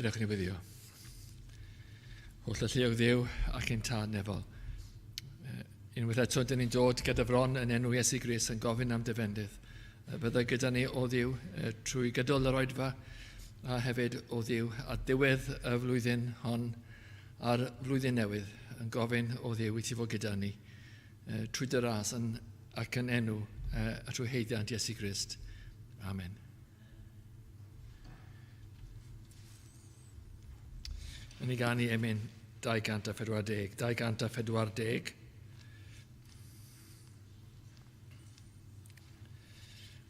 Gadewch ni byddio. Holl y lliwg ddiw ac ein tad nefol. Unwaith eto, dyn ni'n dod gyda fron yn enw Iesu Grist yn gofyn am defendydd. Bydda gyda ni o ddiw trwy gydol yr oedfa a hefyd o ddiw a diwedd y flwyddyn hon a'r flwyddyn newydd yn gofyn o ddiw i ti fod gyda ni trwy dy ras ac yn enw a trwy heiddiant Iesu Grist. Amen. Yn ei ganu emyn 240. 240.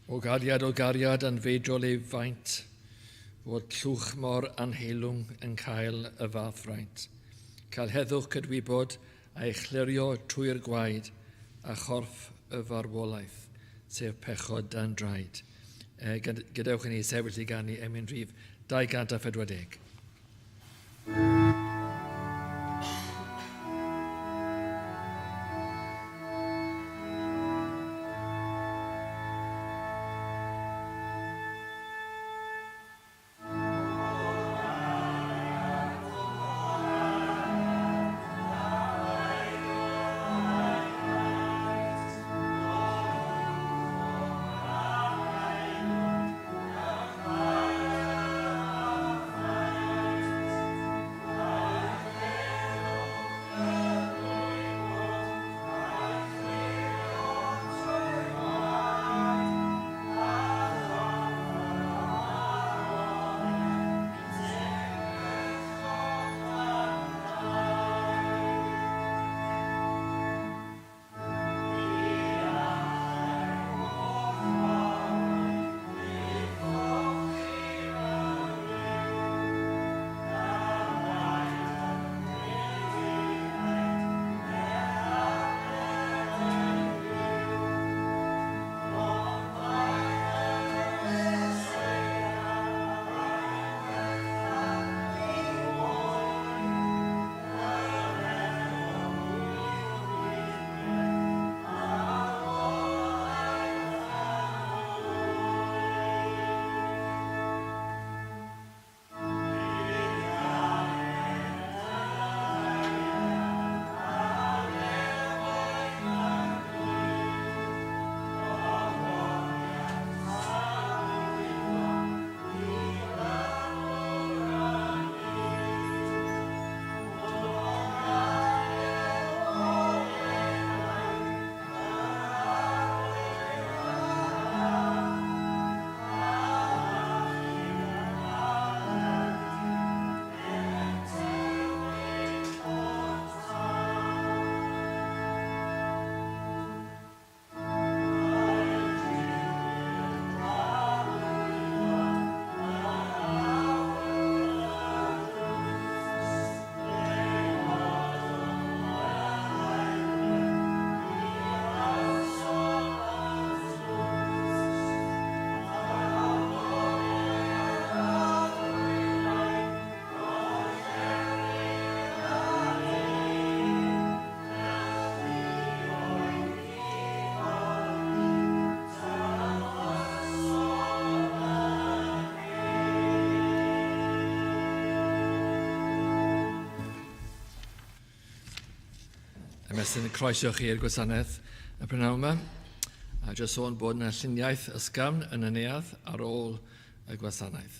O gariad yn feidrol ei faint, fod llwch mor anheilwng yn cael y fath fraint. Cael heddwch cydwybod a echlirio trwy'r gwaed a chorff y farwolaeth, sef pechod dan draed. Gadewch ni sefyll i ganu emyn rhif 240. Sy'n croeso chi i'r gwasanaeth y prynawn yma. A jyst sôn bod yna lluniaeth ysgafn yn y neuadd ar ôl y gwasanaeth.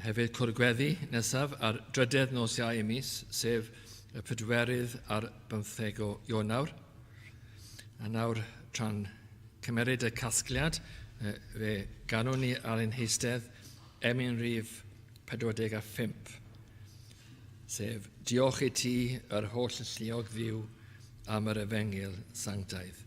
Hefyd cwrgweddi nesaf ar drydedd nos Iau y mis, sef y 4 a'r 15 o Ionawr. A nawr, tra'n cymeryd y casgliad, fe ganwn ni ar ein heistedd emyn rhif 45. Sef, diolch i ti yr holl lluog ddiw am yr efengil sanctaidd.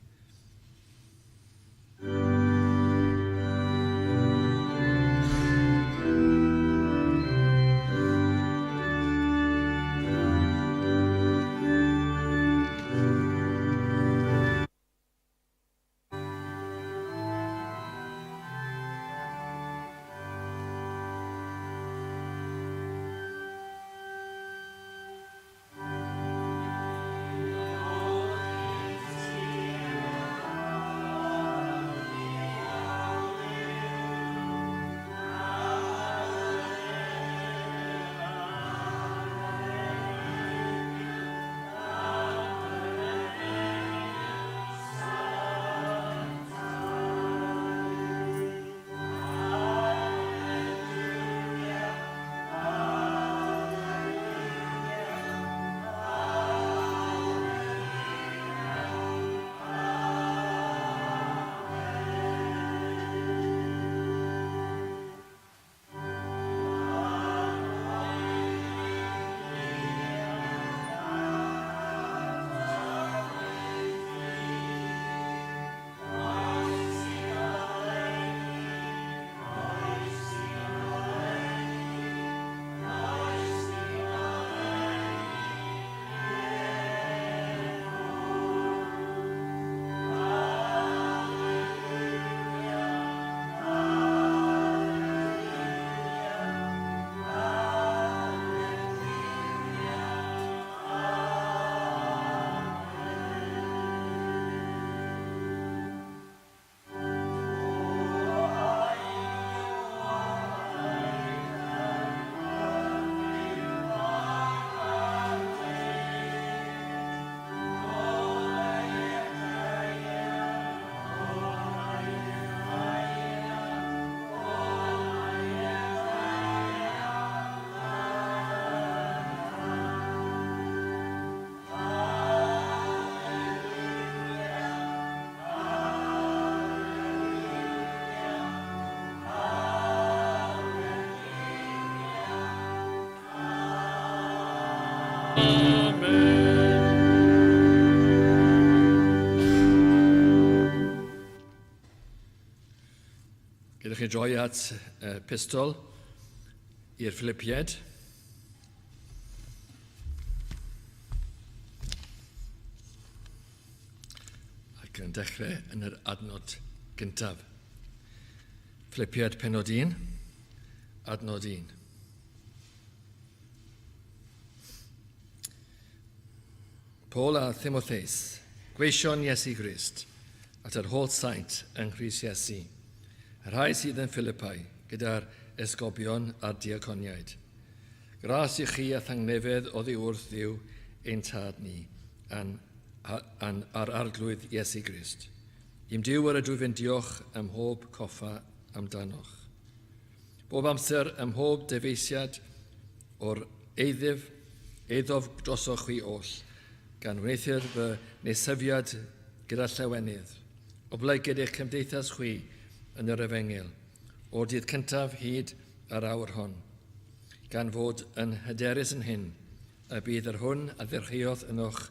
Gallwch chi droi at pistol i'r Philipiaid. Ac yn dechrau yn yr adnod gyntaf. Philipiaid pennod 1, adnod 1. Paul a Timotheus, gweision Iesu Grist, at yr holl saint yng Nghrist Iesu, yr rhai sydd yn Philippi gyda'r esgobion a'r diaconiaid. Gras i chi a thangnefedd oddi wrth Dduw ein tad ni ar arglwydd Iesu Grist. I'n Duw ar y drwyfyn diolch ym mhob coffa amdanoch. Bob amser ym mhob defeisiad o'r eiddof drosoch chi oll, gan wneithir fy nesyfiad gyda llawenydd, o ble gyda'ch cymdeithas chwi yn yr Efengil, o'r dydd cyntaf hyd ar awr hon, gan fod yn hyderus yn hyn, y bydd yr hwn a ddyrchuodd yn o'ch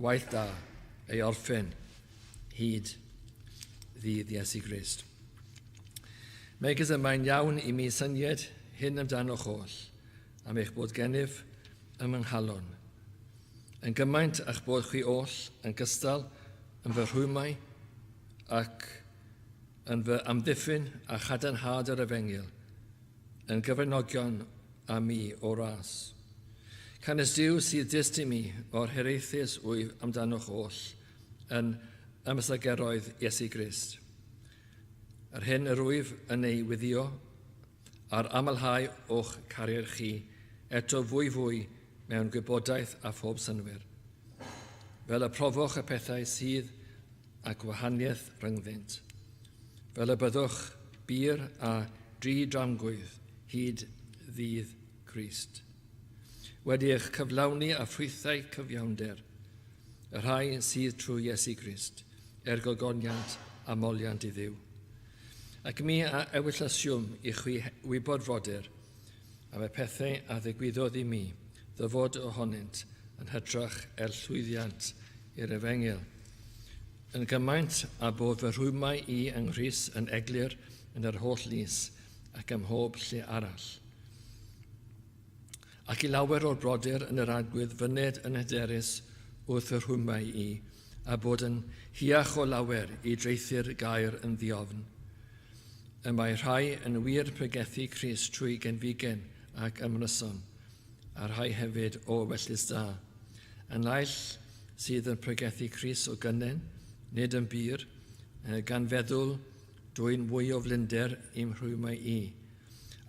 waith da ei orffen hyd ddydd Iesu Grist. Megis yma'n iawn i mi syniad hyn amdano'ch oll, am eich bod gennyf ym ynghalon, yn gymaint a'ch bod chi oll yn gystal yn fy rhwymau ac yn fy amddiffyn a chadarnhad yr Efengil, yn gyfranogion a mi o ras. Canis Duw sydd dyst i mi o'r hiraethus wyf amdano'ch oll yn ymysageroedd Iesu Grist. Yr hyn yr wyf yn ei wyddio a'r amlhau o'ch carier chi eto fwy mewn gwybodaeth a phob synwyr. Fel y profoch y pethau sydd a gwahaniaeth rhyngddynt. Fel y byddwch bir a dri dramgwydd hyd ddydd Crist. Wedi eich cyflawni a ffrwythau cyfiawnder, y rhai sydd trwy Iesu Grist, gogoniant a moliant i Dduw. Ac mi a ewyllasiwm i chwi wybod fodr am y pethau a ddigwyddodd i mi, ddyfod ohonynt yn hytrach llwyddiant i'r Efengil. Yn gymaint a bod fy rhwymau i yng Nghrist yn eglur yn yr holl lys ac ym mhob lle arall. Ac i lawer o'r brodyr yn yr agwydd fyned yn hyderus wrth fy rhwymau i, a bod yn hiach o lawer i dreithio'r gair yn ddiofn. Y mae rhai yn wir pregethu Crist trwy genfigen ac ymryson, a rhai hefyd o wellus da, yn naill sydd yn pregethu Crist o gynnen, nid yn byr, gan feddwl dwi'n mwy o flinder i'm rhwymau i,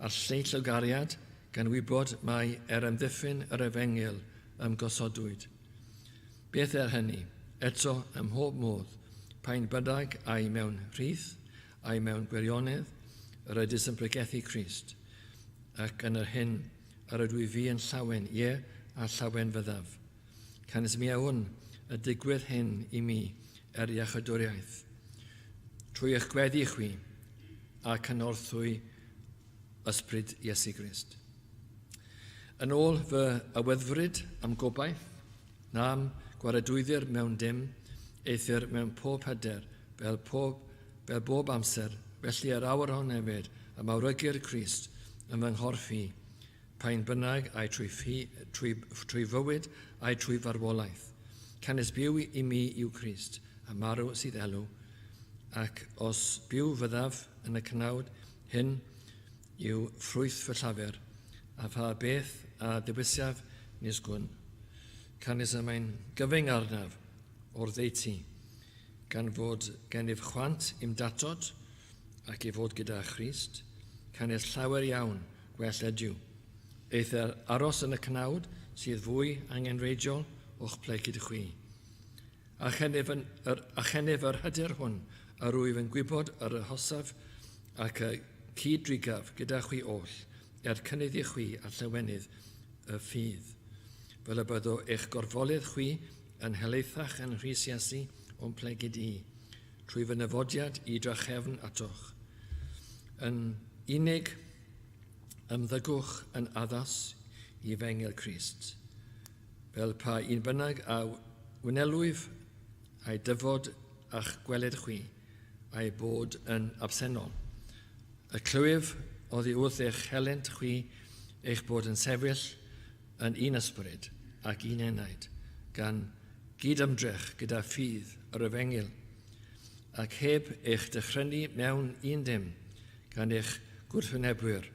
a'r lleill o gariad gan wybod mae amddiffyn yr Efengil ymgosodwyd. Beth hynny? Eto ym mhob modd, pa'n bynnag ai mewn rhydd, ai mewn gwirionedd, yr ydys yn pregethu Crist, ac yn yr hyn ar ydw i fi yn llawen, a llawen fyddaf. Canis mi awn y digwydd hyn i mi iachydwriaeth, trwy eich gweddi chwi a cynorthwy ysbryd Iesu Grist. Yn ôl fy awyddfryd am gobaith, na am gwaredwyddi'r mewn dim, eithir mewn pob hyder, fel bob amser, felly yr awr hon hefyd, am awrygu'r Crist yn fy nghorffi, pa'n bynnag ai trwy fywyd ai trwy farwolaeth. Canis byw i mi yw Crist, a marw sydd elw, ac os byw fyddaf yn y cnawd, hyn yw ffrwyth fy llafer, a pha beth a dywisiaf nisgwn. Canis yma'n gyfyng arnaf o'r ddeiti, gan fod gennyf chwant i'm datod ac i fod gyda Christ, canis llawer iawn gwell ydyw. Eith'r aros yn y cnawd sydd fwy angenreidiol o'ch ple gyda chwi. A chennef yr hyder hwn ar wyf yn gwybod yr hosaf ac y cyd-drigaf gyda chwi oll cynnydd i chwi a llawenydd y ffydd. Fel y byddo eich gorfolydd chwi yn helaethach yn Rhys Iesu o'n ple gyda i, trwy fy nyfodiad i drachefn atoch. Yn unig ymddygwch yn addas i Efengil Crist, fel pa un bynnag a wynelwyf a'i dyfod a'ch gweled chwi a'i bod yn absennol, Y clwyf oddi wrth eich helynt chwi eich bod yn sefyll yn un ysbryd ac un enaid, gan gydymdrech gyda ffydd yr efengil, ac heb eich dychrynu mewn un dim, gan eich gwrthwynebwyr.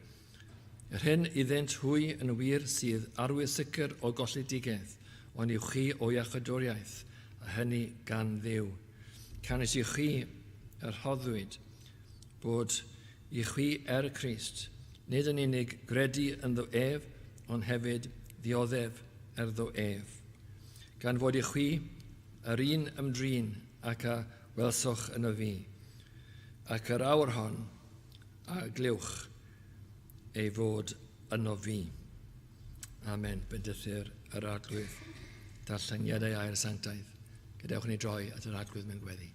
Yr hyn iddynt hwy yn wir sydd arwydd sicr o golledigaeth, ond yw chi o iachydwriaeth, a hynny gan Dduw. Canis i chi yr rhoddwyd bod i chi Crist, nid yn unig gredu ynddo ef, ond hefyd ddioddef yrddo ef. Gan fod i chi yr un ymdrin ac a welswch yn y fi, ac yr awr hon a glywch ei fod yno fi. Amen. Bendythyr yr arglwydd. Darlleniadau a'r sanctaidd. Gadewch ni droi at yr arglwydd mewn gweddi.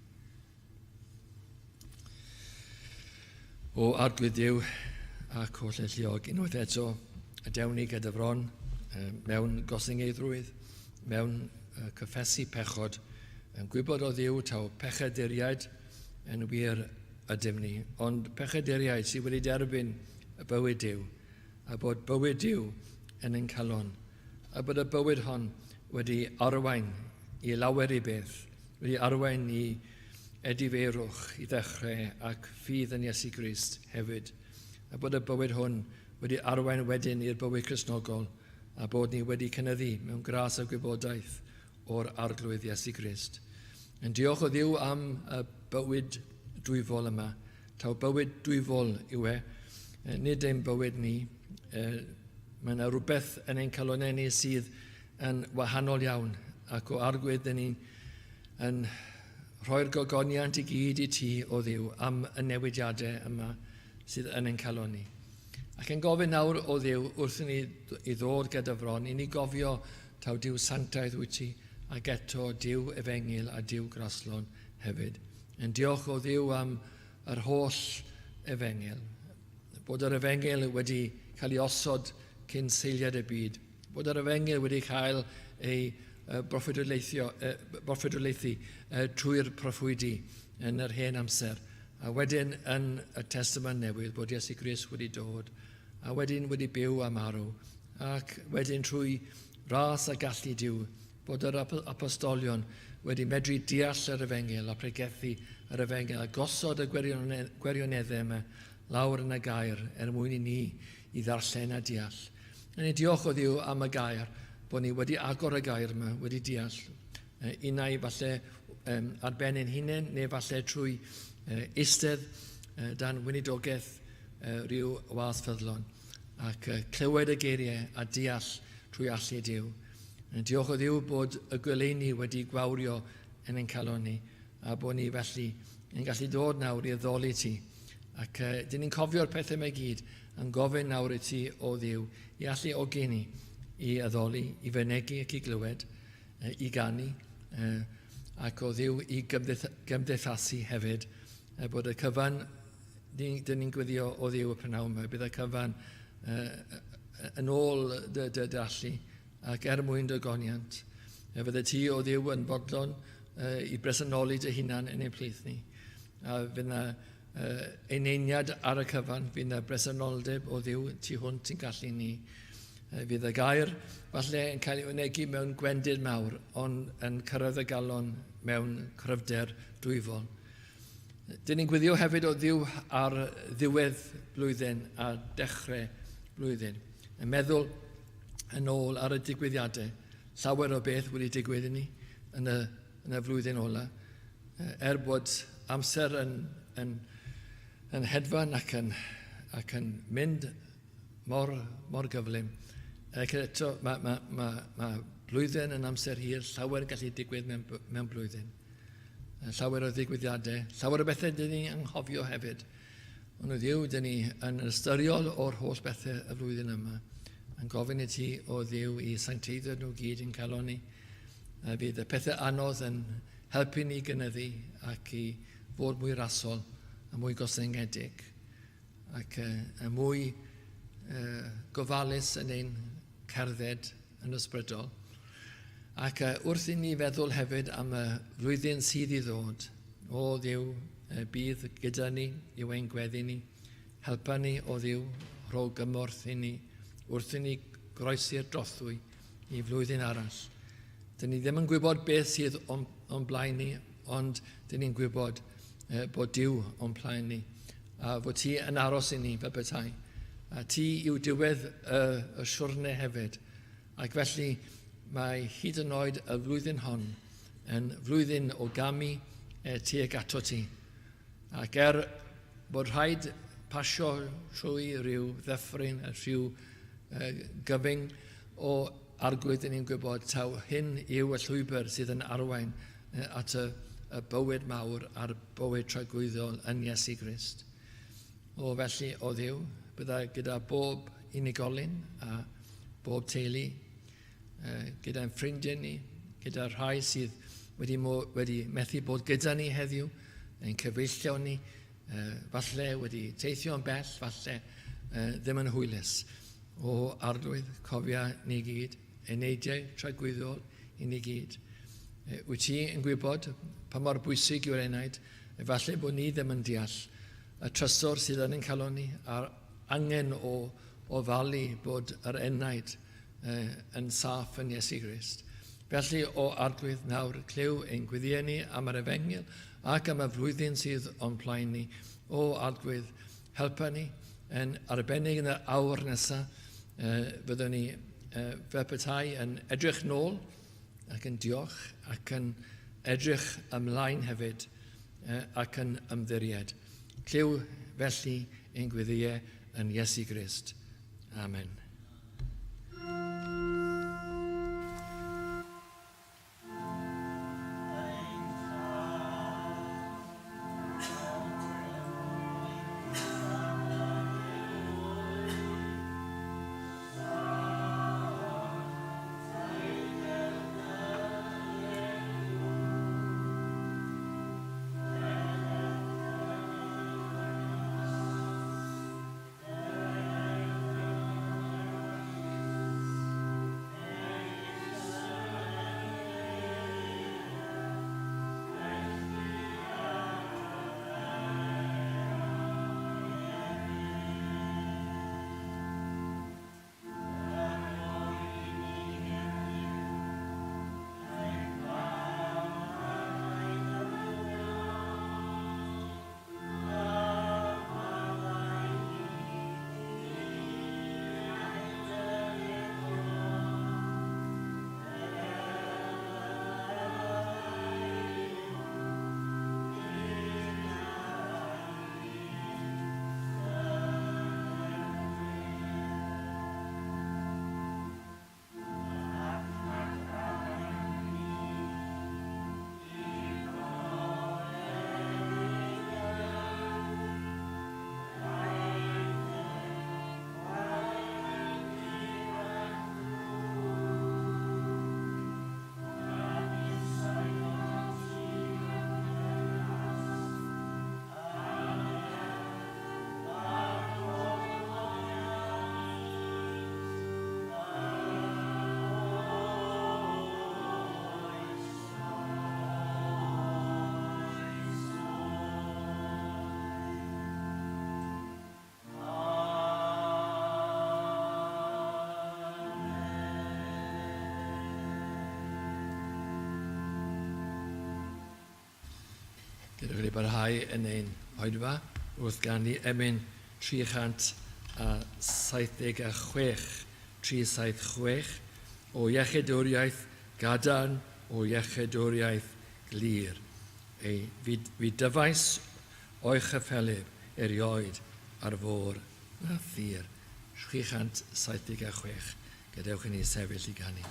O arglwydd Duw ac o llelliog unwaith eto, y dewn ni gyda fron mewn gosyngeidrwydd, mewn cyffesu pechod, yn gwybod o Dduw taw pechaduriaid yn wir ydym ni, ond pechaduriaid sydd wedi derbyn y bywyd Duw, a bod bywyd Duw yn ein calon, a bod y bywyd hon wedi arwain i lawer i beth, wedi arwain i edifeirwch, i ddechrau ac ffydd yn Iesu Grist hefyd, a bod y bywyd hwn wedi arwain wedyn i'r bywyd Cristnogol, a bod ni wedi cynyddu mewn gras a gwybodaeth o'r arglwydd Iesu Grist. Yn diolch o Dduw am y bywyd dwyfol yma, taw bywyd dwyfol yw nid ein bywyd ni. Mae yna rhywbeth yn ein calonau ni sydd yn wahanol iawn, ac o arglwydd dyn ni'n rhoi'r gogoniant i gyd i ti o Dduw am y newidiadau yma sydd yn ein calon ni. Ac yn gofyn nawr o Dduw wrth ni i ddod gyda fron, i ni gofio taw Duw sanctaidd wyt ti, ac eto Duw efengil a Duw graslon hefyd. Yn diolch o Dduw am yr holl efengil, bod yr efengil wedi cael ei osod cyn seiliad y byd, bod yr efengil wedi cael ei broffwydolaethu trwy'r proffwydi yn yr hen amser, a wedyn yn y testament newydd bod Iesu Grist wedi dod, a wedyn wedi byw am arw, ac wedyn trwy ras a gallu Duw, bod yr apostolion wedi medru deall yr efengil a pregethu yr efengil a gosod y gwirioneddau yma lawr yn y gair mwyn i ni i ddarllen a deall. Yn ei diolch o Dduw am y gair, bod ni wedi agor y gair yma, wedi deall, unai falle ar ben ein hunain, neu falle trwy eistedd dan wynidogaeth rhyw was ffyddlon, ac clywed y geiriau a deall trwy allu Duw. Diolch o Dduw bod y gweleini wedi gwawrio yn ein calon ni, a bod ni felly yn gallu dod nawr i addoli ti, ac dyn ni'n cofio'r pethau yma gyd, yn gofyn nawr i ti o Dduw i allu ogeni i addoli, i fynegu ac i glywed, i ganu, ac o Dduw i gymdeithasu hefyd, bod y cyfan, dyn ni'n gwyddio o Dduw y prynawn yma, bydd y cyfan yn ôl dy allu, ac mwyn dy goniant. Fydde ti o Dduw yn bodlon i bresynoli dy hunan yn ein plith ni. A fydd yna einiad ar y cyfan, fydd yna bresynoldeb o Dduw tu hwnt sy'n gallu ni. Fydd y gair falle yn cael ei wynegu mewn gwendid mawr, ond yn cyrraedd y galon mewn cryfder dwyfol. Dyn ni'n gwyddio hefyd o Dduw ar ddiwedd blwyddyn a dechrau blwyddyn. Yn meddwl yn ôl ar y digwyddiadau, llawer o beth wedi digwydd i ni yn y flwyddyn ola. Bod amser yn hedfan ac yn mynd mor gyflym. Eto, mae blwyddyn yn amser hir, llawer yn gallu digwydd mewn blwyddyn. Llawer o ddigwyddiadau, llawer o bethau dyn ni anghofio hefyd. Ond o Dduw, dyn ni yn ystyriol o'r holl bethau y flwyddyn yma, yn gofyn i ti o Dduw i sancteiddio nhw gyd yn calon ni. Bydd y pethau anodd yn helpu ni gynyddu ac i fod mwy rasol a mwy gosyngedig, ac mwy gofalus yn ein cerdded yn ysbrydol. Ac wrth i ni feddwl hefyd am y flwyddyn sydd i ddod, o Dduw bydd gyda ni i ein gweddi ni, helpa ni o Dduw, rho gymorth i ni, wrth i ni groesi'r drothwy i flwyddyn arall. Dyn ni ddim yn gwybod beth sydd o'n blaen ni, ond dyn ni'n gwybod bod Duw o'n blaen ni, a fod ti yn aros i ni fel petai. A ti yw diwedd y siwrne hefyd, ac felly mae hyd yn oed y flwyddyn hon yn flwyddyn o gamu tuag ato ti. Ac bod rhaid pasio trwy rhyw ddyffryn, rhyw gyfyng o arglwydd, ni'n gwybod taw hyn yw y llwybr sydd yn arwain at y bywyd mawr a'r bywyd tragwyddol yn Iesu Grist. Felly o Dduw, bydda gyda bob unigolyn a bob teulu, gyda'n ffrindiau ni, gyda rhai sydd wedi methu bod gyda ni heddiw, yn cyfeillio ni, falle wedi teithio yn bell, falle ddim yn hwylus. O arglwydd, cofia ni gyd, eneidiau tragwyddol i ni gyd. Wyt ti yn gwybod pa mor bwysig yw'r enaid, falle bod ni ddim yn deall y trysor sydd yn ein calon ni, a'r angen o ofalu bod yr enaid yn saff yn Iesu Grist. Felly o arglwydd nawr, clyw ein gwyddiau ni am yr efengil ac am y flwyddyn sydd o'n plaen ni. O arglwydd, helpa ni yn arbennig yn y awr nesaf, fyddwn ni fel petai yn edrych nôl ac yn diolch ac yn edrych ymlaen hefyd ac yn ymddiried. Clyw felly ein gwyddiau yn Iesu Grist. Amen. Gyda chi barhau yn ein oedfa, wrth gan ni emyn 376 o iechydwriaeth gadarn o iechydwriaeth glir. Fi dyfais o'i chyffelib erioed ar fôr na thir. 376. Gadewch i ni sefyll i ganu.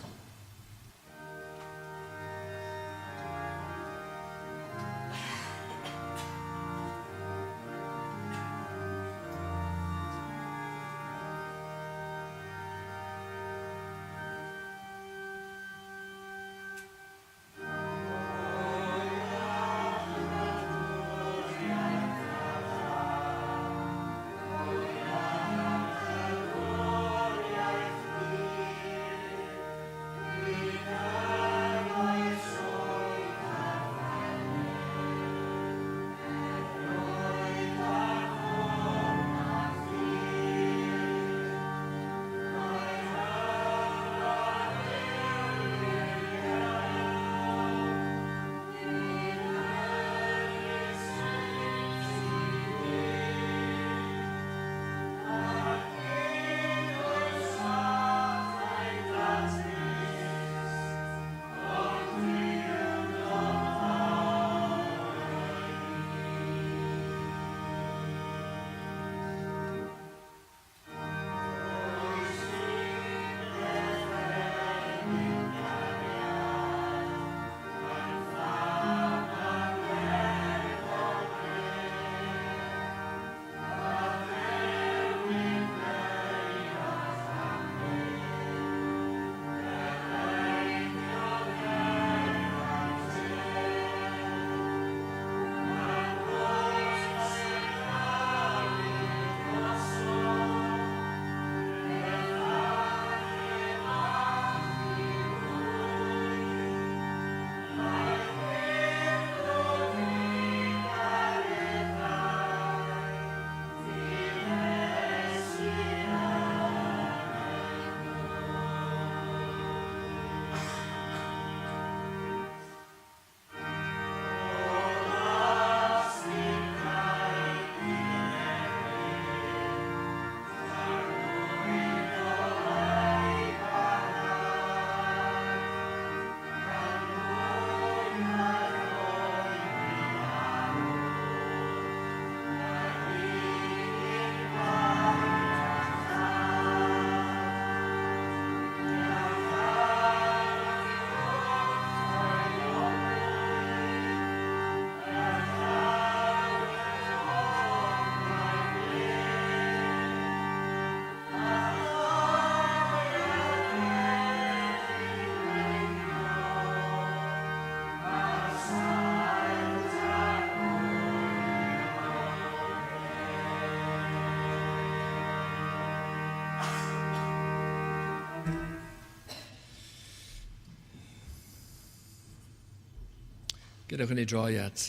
Gydwch ni droi at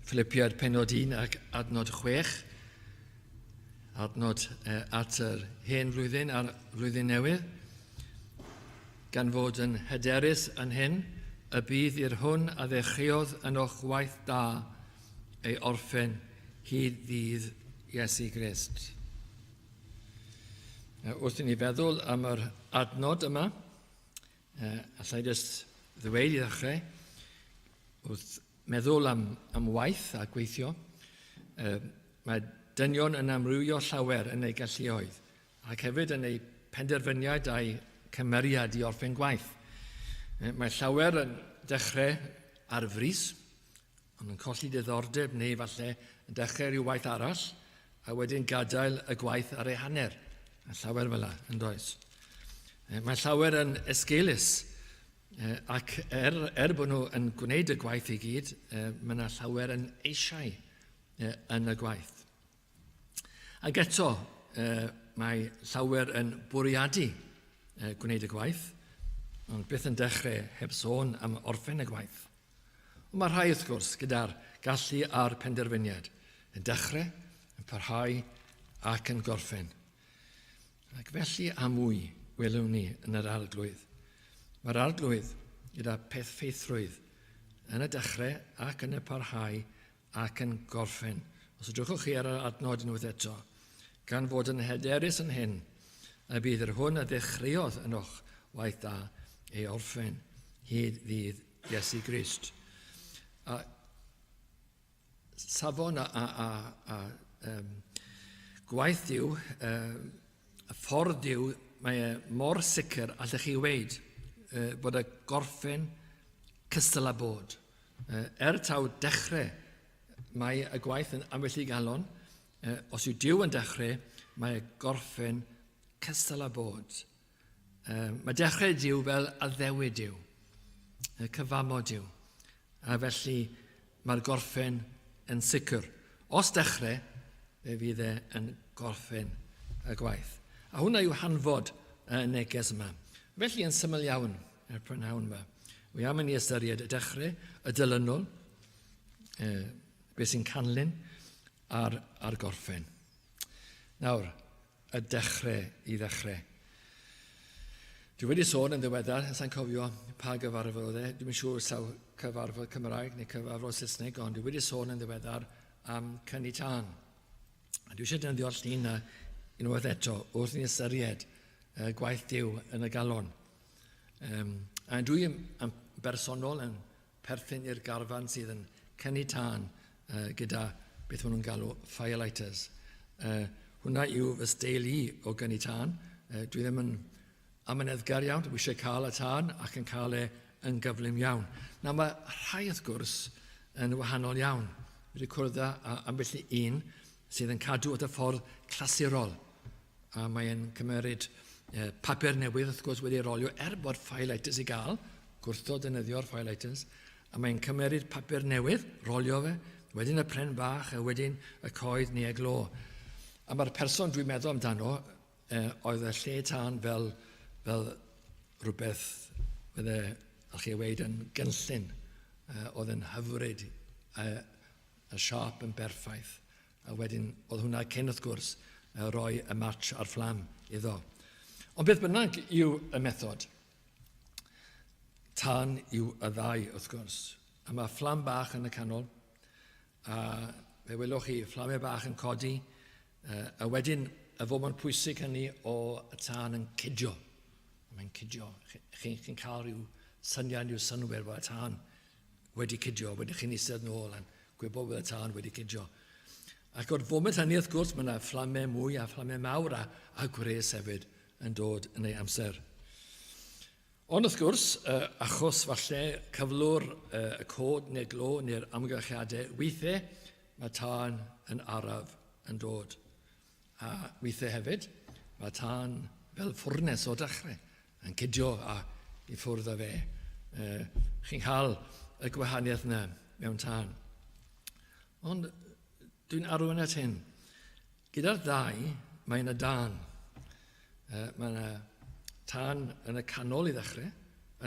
Philipiaid penod 1 ac adnod 6, adnod at yr hen flwyddyn a'r flwyddyn newydd, gan fod yn hyderus yn hyn, y bydd i'r hwn a ddechreuodd yn o'ch waith da ei orffen hyd ddydd Iesu Grist. Wrth i ni feddwl am yr adnod yma, allai jyst ddweud i ddechrau, wrth meddwl am waith a gweithio, mae dynion yn amrywio llawer yn ei galluoedd, ac hefyd yn ei penderfyniad a'i cymeriad i orffen gwaith. Mae llawer yn dechrau ar frys, ond yn colli diddordeb neu falle yn dechrau rhyw waith arall, a wedyn gadael y gwaith ar ei hanner. Mae llawer fel yn does. Mae llawer yn esgelus, ac bod nhw yn gwneud y gwaith i gyd, mae yna llawer yn eisiau yn y gwaith. Ac eto, mae llawer yn bwriadu gwneud y gwaith, ond byth yn dechrau heb sôn am orffen y gwaith. Ond mae rhai wrth gwrs gyda'r gallu a'r penderfyniad yn dechrau, yn parhau ac yn gorffen. Ac felly am mwy welwn ni yn yr arglwydd. Mae'r arglwydd gyda pethffeithrwydd yn y dechrau ac yn y parhau ac yn gorffen. Os ydwchwch chi ar yr adnod unwaith eto, gan fod yn hyderus yn hyn, y bydd yr hwn a ddechreuodd yn o'ch waith da ei orffen hyd ddydd Iesu Grist. Safon a gwaith Duw, y ffordd Duw, mae mor sicr allech chi weid bod y gorffen cystal â bod. Taw dechrau, mae y gwaith yn ambell i galon. Os yw Duw yn dechrau, mae y gorffen cystal â bod. Mae dechrau Duw fel addewid Duw, y cyfamod Duw. A felly mae'r gorffen yn sicr. Os dechrau, fydd yn gorffen y gwaith. A hwnna yw hanfod y neges yma. Felly yn syml iawn y prynawn yma. Wy am yn ei ystyried y dechrau, y dilynol, beth sy'n canlyn, a'r gorffen. Nawr, y dechrau i ddechrau. Dwi wedi sôn yn ddiweddar, sa'n cofio pa gyfarfod oedd e, dwi'n siŵr saw cyfarfod Cymraeg neu cyfarfod Saesneg, ond dwi wedi sôn yn ddiweddar am cynnitan. A dwi eisiau defnyddio'r llun unwaith eto wrth ni ystyried gwaith Duw yn y galon. A dwi yn bersonol yn perthyn i'r garfan sydd yn cynnitan gyda beth maen nhw'n galw firelighters. Hwna yw fy steil i o gynnitan. Dwi ddim yn amyneddgar iawn, dwi eisiau cael y tân ac yn cael yn gyflym iawn. Nawr mae rhai wrth gwrs yn wahanol iawn. Dwi wedi cwrdd ambell i un sydd yn cadw at y ffordd clasurol. A mae'n cymryd papur newydd wrth gwrs wedi rolio bod firelighters i gael, gwrthod defnyddio'r firelighters, a mae'n cymryd papur newydd, rolio fe, wedyn y pren bach a wedyn y coed neu y glo. A mae'r person dwi'n meddwl amdano oedd y lle tân fel rhywbeth fydde, all chi weid, yn gynllun, oedd yn hyfryd, y siap yn berffaith. A wedyn, oedd hwnna cyn wrth gwrs, roi y match a'r fflam iddo. Ond beth bynnag yw y method. Tân yw y ddau wrth gwrs. A mae fflam bach yn y canol, a fe welwch chi fflamau bach yn codi, a wedyn y fomon pwysig hynny o y tân yn cydio. Mae'n cydio. Chi'n cael rhyw syniad, rhyw synwyr bod y tân wedi cydio, wedyn chi'n eistedd nôl a'n gwybod bod y tân wedi cydio. Ac o'r foment hynny wrth gwrs, mae yna fflamau mwy a fflamau mawr a gwres hefyd yn dod yn ei amser. Ond wrth gwrs, achos falle cyflwr y cod neu glo neu'r amgylchiadau, weithiau mae tân yn araf yn dod. A weithiau hefyd, mae tân fel ffwrnes o dechrau yn cydio a i ffwrdd â fe. Chi'n cael y gwahaniaeth yna mewn tân. Ond dwi'n arwain at hyn. Gyda'r ddau, mae yna dan. Mae yna tân yn y canol i ddechrau,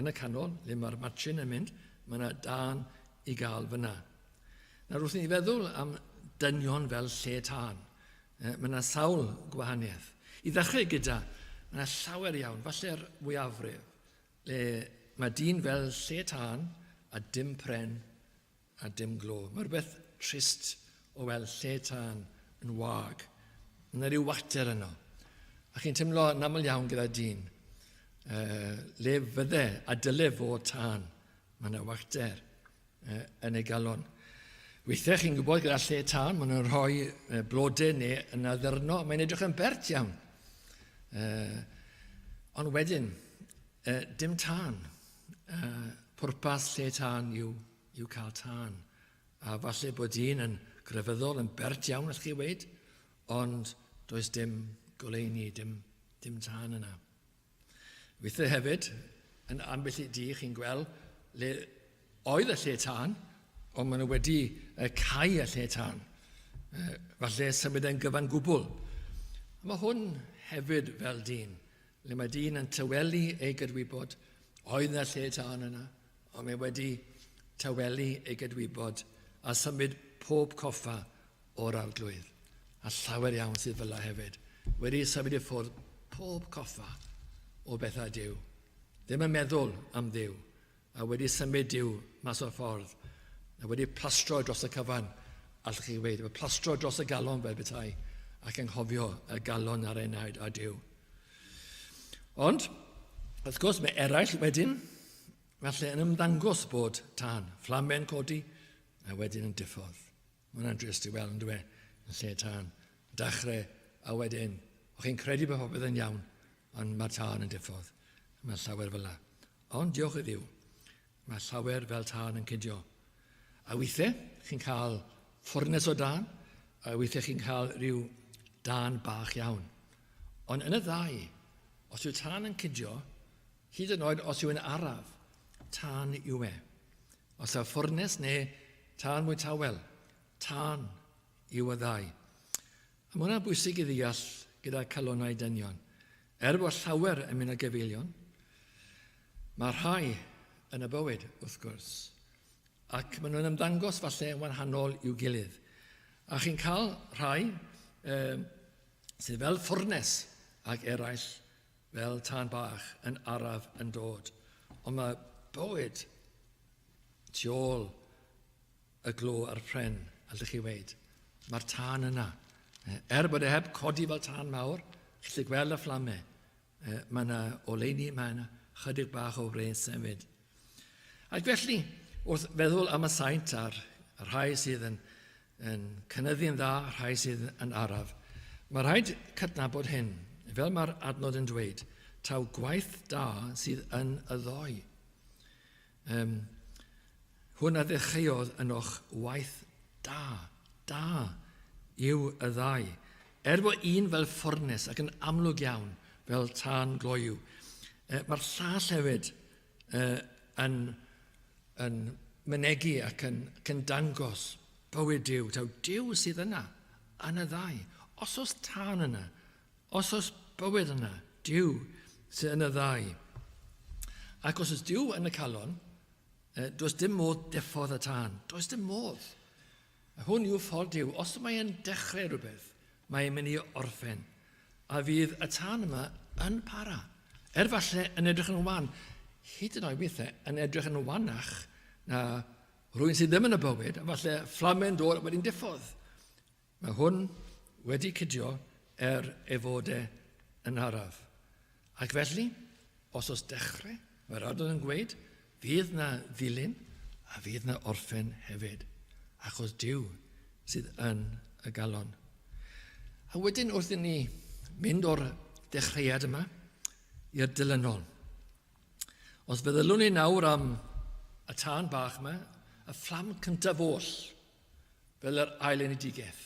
yn y canol, le mae'r matchyn yn mynd. mae yna dan i gael fyna. Nawr wrth i ni feddwl am dynion fel lle tân. Mae yna sawl gwahaniaeth. I ddechrau gyda, mae yna llawer iawn, falle'r mwyafrif, le mae dyn fel lle tân a dim pren a dim glo. Mae rhywbeth trist o weld lle tân yn wag. Mae yna rhyw water yno. A chi'n teimlo yn aml iawn gyda dyn. Le fydde a dyle fod tân. Mae yna water yn ei galon. Weithiau chi'n gwybod gyda lle tân, maen nhw'n rhoi blodau neu yn addurno. Mae'n edrych yn bert iawn. Ond wedyn, dim tân. Pwrpas lle tân yw cael tân. A falle bod un yn grefyddol yn bert iawn, allwch chi weid, ond does dim goleuni, dim tân yna. Weithiau hefyd, yn ambell i di chi'n gweld le oedd y lle tân, ond maen nhw wedi cau y lle tân. Falle symud e'n gyfan gwbl. Mae hwn hefyd fel dyn, le mae dyn yn tywelu ei gydwybod, oedd yna lle tân yna, ond mae wedi tywelu ei gydwybod a symud pob coffa o'r arglwydd. A llawer iawn sydd fel hefyd. Wedi symud i ffwrdd pob coffa o bethau Duw. Ddim yn meddwl am Dduw, a wedi symud Duw mas o'r ffordd, a wedi plastro dros y cyfan, allwch chi weid, wedi plastro dros y galon fel bethau, ac yn nghofio y galon ar ei wneud a Duw. Ond, wrth gwrs, mae eraill wedyn, falle yn ymddangos bod tân, fflamen codi, a wedyn yn diffodd. Mae hwnna'n drist i weld yn dweud, yn lle tân, dechrau, a wedyn, o'ch chi'n credu bod popeth yn iawn, ond mae tân yn diffodd. Mae llawer fel la. Ond diolch i Dduw, mae llawer fel tân yn cydio. A weithiau, chi'n cael ffwrnes o dan, a weithiau chi'n cael rhyw dan bach iawn. Ond yn y ddau, os yw tân yn cydio, hyd yn oed os yw yn araf, tân yw e. Os yw ffwrnes neu tân mwy tawel, tân yw y ddau. A mae hwnna'n bwysig i ddeall gyda calonau dynion. Bod llawer yn mynd â gefeilion, mae rhai yn y bywyd, wrth gwrs, ac maen nhw'n ymddangos falle yn wahanol i'w gilydd. A chi'n cael rhai sydd fel ffwrnes ac eraill fel tân bach yn araf yn dod. Ond mae bywyd tu ôl y glo a'r pren, allwch chi weid. Mae'r tân yna. Bod e heb codi fel tân mawr, chi'n gweld y fflamau. Mae yna oleuni, mae yna chydig bach o wres hefyd. Ac felly, wrth feddwl am y saint a'r rhai sydd yn cynyddu'n dda, rhai sydd yn araf, mae rhaid cydnabod hyn, fel mae'r adnod yn dweud, taw gwaith da sydd yn y ddoi. Hwn a ddechreuodd yn o'ch waith da yw y ddau. Bod un fel ffwrnes ac yn amlwg iawn fel tân gloiw, mae'r llall hefyd yn mynegu ac yn dangos bywyd Duw. Taw Duw sydd yna, yn y ddau. Os oes tân yna, os oes bywyd yna, Duw sydd yn y ddau. Ac os oes Duw yn y calon, does dim modd diffodd y tân. Does dim modd. Hwn yw ffordd Duw. Os mae'n dechrau rhywbeth, mae'n mynd i orffen. A fydd y tân yma yn para. Falle yn edrych yn wan, hyd yn oed weithiau yn edrych yn wanach na rhywun sydd ddim yn y bywyd, a falle fflamau'n dod wedi'n diffodd. Mae hwn wedi cydio ei fod yn araf. Ac felly, os oes dechrau, mae'r adnod yn gweud, fydd na ddilyn a fydd na orffen hefyd, achos Duw sydd yn y galon. A wedyn wrth i ni mynd o'r dechreuad yma i'r dilynol. Os feddylwn ni nawr am y tân bach yma, y fflam cyntaf oll, fel yr ail enedigaeth,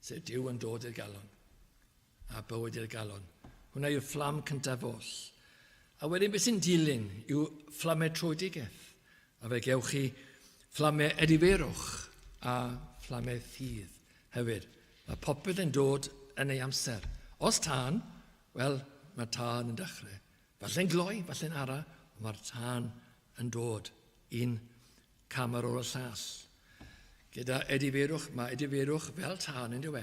sef Duw yn dod i'r galon, a bywyd i'r galon. Hwna yw'r fflam cyntaf oll. A wedyn beth sy'n dilyn yw fflamau trwydigaeth. A fe gewch chi fflamau ediferwch a fflamau ffydd hefyd. Mae popeth yn dod yn ei amser. Os tân, wel, mae tân yn dechrau. Falle'n gloi, falle'n ara, ond mae'r tân yn dod un camar o'r llall. Gyda edifeirwch, mae edifeirwch fel tân yn dywe.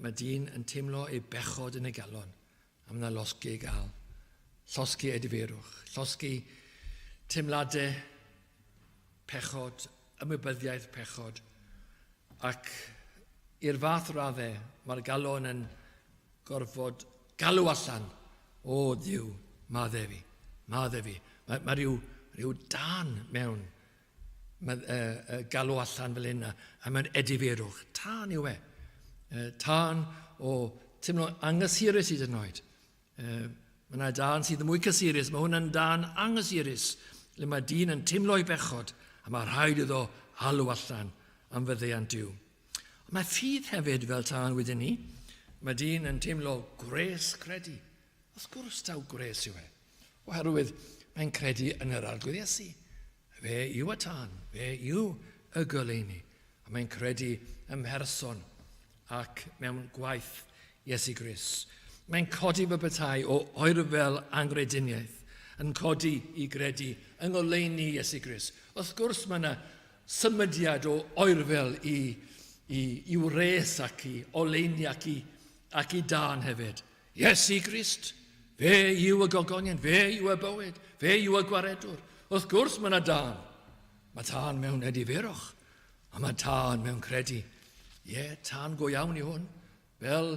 Mae dyn yn teimlo ei bechod yn y galon. Am yna losgi ei gael. Llosgi edifeirwch. Llosgi teimladau pechod, ymwybyddiaeth pechod. Ac i'r fath raddau, mae'r galon yn gorfod galw allan. O Dduw, ma ddefi. Mae rhyw dan mewn galw allan fel hynna, a mewn edifeirwch. Tân yw e. Tân o teimlo anghysurus hyd yn oed. Mae yna dan sydd yn mwy cysurus, mae hwnna'n dan anghysurus, le mae dyn yn teimlo'i bechod, a mae rhaid iddo halw allan am fyddeiant Duw. Mae ffydd hefyd fel tân wedyn ni. Mae dyn yn teimlo gres credu. Wrth gwrs taw gres yw e. Oherwydd mae'n credu yn yr arglwydd Iesu. Fe yw y tân, fe yw y goleuni. A mae'n credu ym mherson ac mewn gwaith Iesu Grist. Mae'n codi fy bethau o oerfel angrediniaeth, yn codi i gredu yng ngoleuni Iesu Grist. Wrth gwrs mae yna symudiad o oerfel i wres ac i oleuni ac i dan hefyd. Iesu Grist, fe yw y gogoniant, fe yw y bywyd, fe yw y gwaredwr. Wrth gwrs mae yna dan. Mae tân mewn edifeirwch, a mae tân mewn credu. Tân go iawn i hwn, fel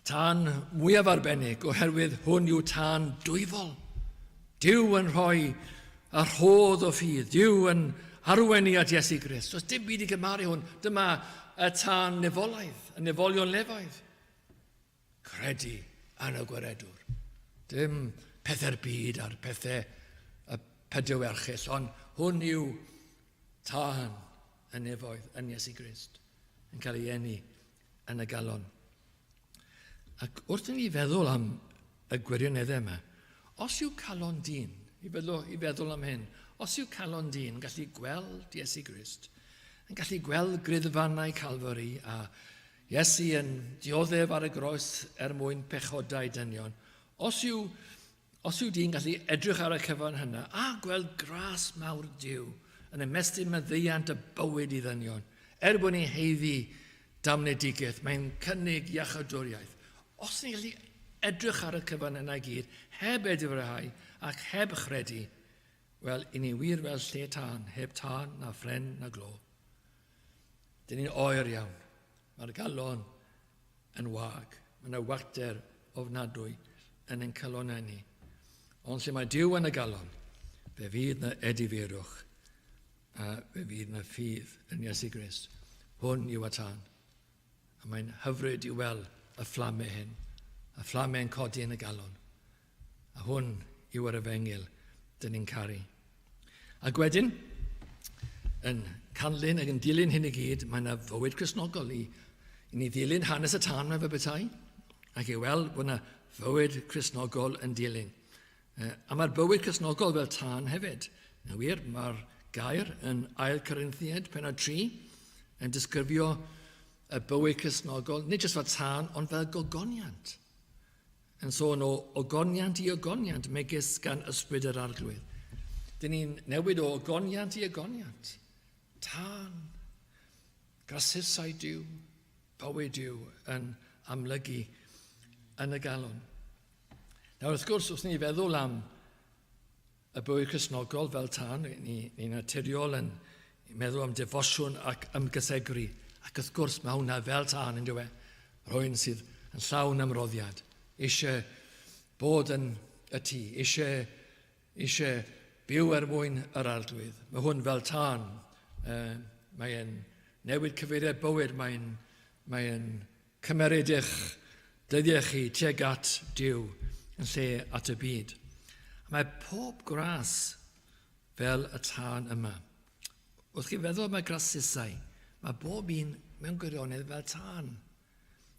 tân mwyaf arbennig, oherwydd hwn yw tân dwyfol. Dyw yn rhoi a rhodd o ffydd, Dyw yn arwenu at Iesu Grist. Does dim byd i gymaru hwn, dyma y tân nefolaidd, y nefolion lefoedd. Credu yn y gwaredwr. Dim pethau'r byd a'r pethau y pedwerchus, ond hwn yw tân y nefoedd yn Iesu Grist, yn cael ei eni yn y galon. Ac wrth i ni feddwl am y gwirioneddau yma, os yw calon dyn, i feddwl am hyn, os yw calon dyn yn gallu gweld Iesu Grist, yn gallu gweld griddfannau Calvary a Iesu yn dioddef ar y groes mwyn pechodau dynion, os yw dyn gallu edrych ar y cyfan hynna a gweld gras mawr Duw yn ymestyn maddeuant y bywyd i ddynion, bod ni'n heiddi damnedigaeth, mae'n cynnig iachadwriaeth. Os ni'n gallu edrych ar y cyfan yna i gyd, heb edifrhau ac heb chredu, wel, i ni wir fel lle tân, heb tân na ffren na glo. Dyn ni'n oer iawn. Mae'r galon yn wag. Mae yna wagter ofnadwy yn ein calonau ni. Ond lle mae Duw yn y galon, fe fydd na edifeirwch a fe fydd na ffydd yn Iesu Grist. Hwn yw y tân. A mae'n hyfryd i weld y fflamau hyn. Y fflamau yn codi yn y galon. A hwn yw yr efengil dyn ni'n caru. Ac wedyn, yn canlyn ac yn dilyn hyn i gyd, mae yna fywyd Cristnogol i ni ddilyn hanes y tân mae fy bethau, ac i weld bod yna fywyd Cristnogol yn dilyn. A mae'r bywyd Cristnogol fel tân hefyd. Yn wir, mae'r gair yn ail Corinthiaid, pennod 3, yn disgrifio y bywyd Cristnogol, nid jyst fel tân, ond fel gogoniant. Yn sôn o ogoniant i ogoniant, megis gan ysbryd yr arglwydd. Dyn ni'n newid o ogoniant i ogoniant. Tân, grasysau Duw, bywyd Duw yn amlygu yn y galon. Nawr, wrth gwrs, wrth ni feddwl am y bywyd Cristnogol fel tân, ni'n naturiol yn meddwl am defosiwn ac ymgysegri. Ac wrth gwrs, mae hwnna fel tân yn dywe. Rwy'n sydd yn llawn ymroddiad, eisiau bod yn y tŷ, eisiau byw mwyn yr arglwydd. Mae hwn fel tân. Mae'n newid cyfeiriau bywyd, mae'n cymeryd eich dyddiau chi tuag at Duw yn lle at y byd. Mae pob gras fel y tân yma. Wrth chi feddwl am y grasysau, mae bob un mewn gwirionedd fel tân.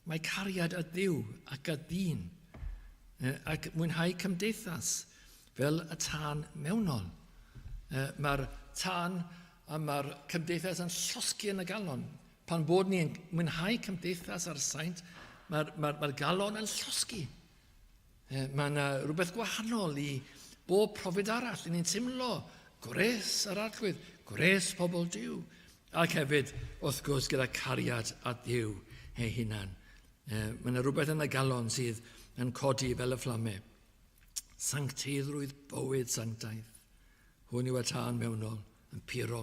Mae cariad y Dduw ac y ddyn ac mwynhau cymdeithas fel y tân mewnol. Mae'r tân a mae'r cymdeithas yn llosgi yn y galon. Pan bod ni'n mwynhau cymdeithas ar saint, mae'r galon yn llosgi. Mae yna rhywbeth gwahanol i bob profid arall. Ni'n teimlo gwres yr arglwydd, gwres pobl Duw. Ac hefyd, wrth gwrs, gyda cariad at Dduw ei hunan. Mae yna rhywbeth yn y galon sydd yn codi fel y fflamau. Sancteiddrwydd bywyd sanctaidd. Hwn yw y tân mewnol yn puro.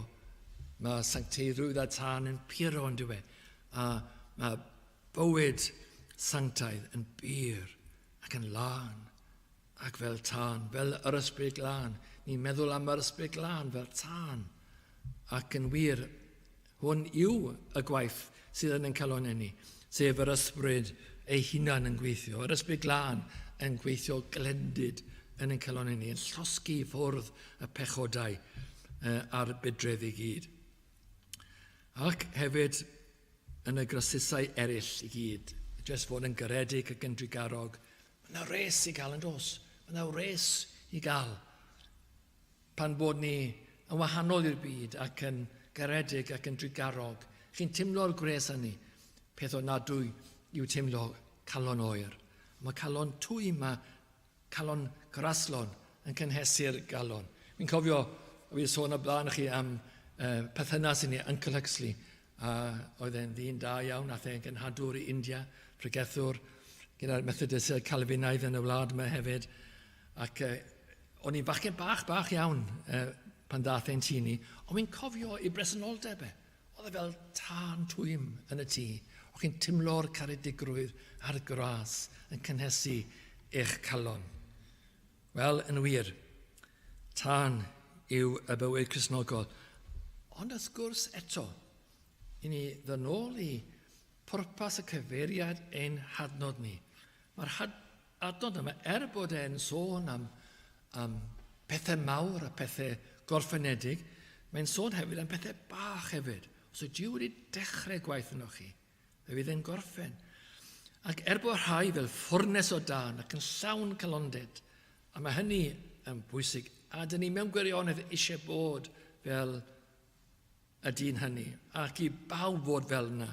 Mae sancteiddrwydd a tân yn puro yn diwe. A mae bywyd sanctaidd yn byr ac yn lan ac fel tân, fel yr ysbryd glân. Ni'n meddwl am yr ysbryd glân fel tân. Ac yn wir, hwn yw y gwaith sydd yn calon ni, sef yr ysbryd ei hunan yn gweithio. Yr ysbryd glân yn gweithio glendid yn calon ni, yn llosgu ffwrdd y pechodau a'r bydredd i gyd. Ac hefyd yn y grasysau eraill i gyd, jyst fod yn garedig ac yn drigarog, mae yna res i gael yn dos. Mae yna res i gael pan bod ni yn wahanol i'r byd ac yn garedig ac yn drigarog. Chi'n teimlo'r gres hynny, peth o nadwy yw teimlo calon oer. Mae calon twy, mae calon graslon yn cynhesu'r galon. Fi'n cofio, fi'n sôn o blaen chi am perthynas i ni, Uncle Huxley, oedd e'n ddyn da iawn, ath e'n gynhadwr i India, pregethwr, gyda'r Methodist Calfinaidd yn y wlad yma hefyd. Ac o'n i'n bachgen bach iawn pan dath e'n tŷ ni, ond fi'n cofio i bresenoldeb e. Oedd e fel tân twym yn y tŷ. O'ch chi'n timlo'r caredigrwydd a'r gras yn cynhesu eich calon. Wel, yn wir, tân yw y bywyd Cristnogol. Ond wrth gwrs eto, i ni ddynol i pwrpas y cyfeiriad ein hadnod ni. Mae'r adnod yma, bod e'n sôn am pethau mawr a pethau gorffenedig, mae'n sôn hefyd am pethau bach hefyd. Os ydy Duw wedi dechrau gwaith yno chi, fe fydd e'n gorffen. Ac bod rhai fel ffwrnes o dan ac yn llawn calonded, a mae hynny yn bwysig, a dyn ni mewn gwirionedd eisiau bod fel y dyn hynny, ac i bawb fod fel yna.